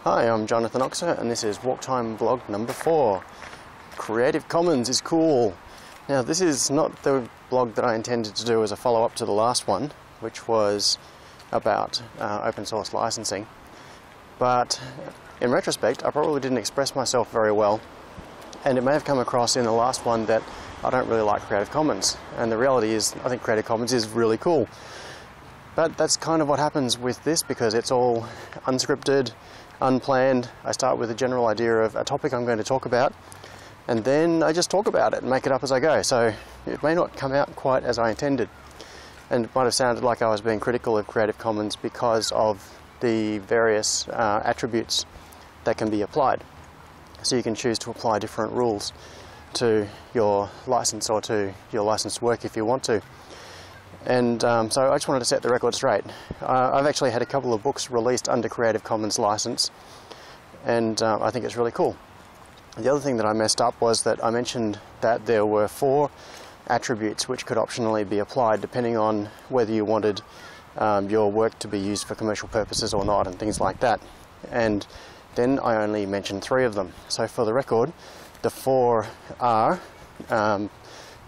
Hi, I'm Jonathan Oxer and this is Walktime vlog number 4. Creative Commons is cool. Now this is not the blog that I intended to do as a follow-up to the last one, which was about open source licensing. But in retrospect, I probably didn't express myself very well, and it may have come across in the last one that I don't really like Creative Commons. And the reality is, I think Creative Commons is really cool. But that's kind of what happens with this, because it's all unscripted, unplanned. I start with a general idea of a topic I'm going to talk about, and then I just talk about it and make it up as I go. So it may not come out quite as I intended. And it might have sounded like I was being critical of Creative Commons because of the various attributes that can be applied. So you can choose to apply different rules to your license or to your licensed work if you want to. And so I just wanted to set the record straight. I've actually had a couple of books released under Creative Commons license, and I think it's really cool. The other thing that I messed up was that I mentioned that there were 4 attributes which could optionally be applied depending on whether you wanted your work to be used for commercial purposes or not, and things like that. And then I only mentioned 3 of them. So for the record, the 4 are no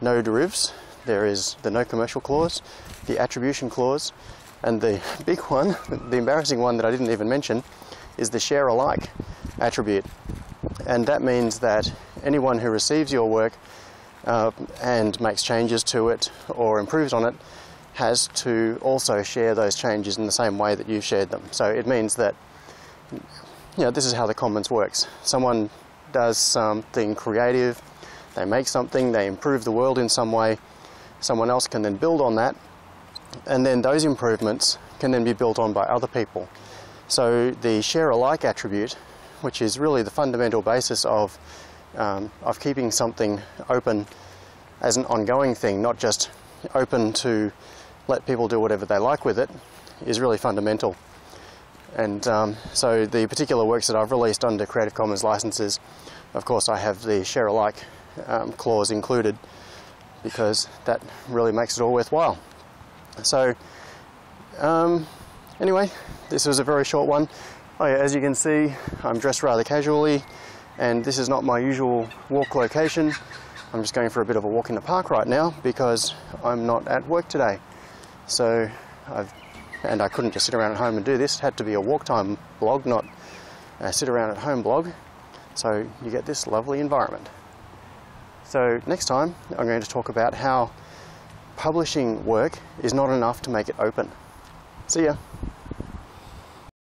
derivs. There is the no commercial clause, the attribution clause, and the big one, the embarrassing one that I didn't even mention, is the share alike attribute. And that means that anyone who receives your work and makes changes to it or improves on it has to also share those changes in the same way that you shared them. So it means that, this is how the commons works. Someone does something creative, they make something, they improve the world in some way. Someone else can then build on that, and then those improvements can then be built on by other people. So the share alike attribute, which is really the fundamental basis of keeping something open as an ongoing thing, not just open to let people do whatever they like with it, is really fundamental. And so the particular works that I've released under Creative Commons licenses, of course I have the share alike clause included, because that really makes it all worthwhile. So anyway, this was a very short one. As you can see, I'm dressed rather casually, and this is not my usual walk location. I'm just going for a bit of a walk in the park right now because I'm not at work today. So I couldn't just sit around at home and do this. It had to be a Walktime blog, not a sit around at home blog. So you get this lovely environment. So next time I'm going to talk about how publishing work is not enough to make it open. See ya.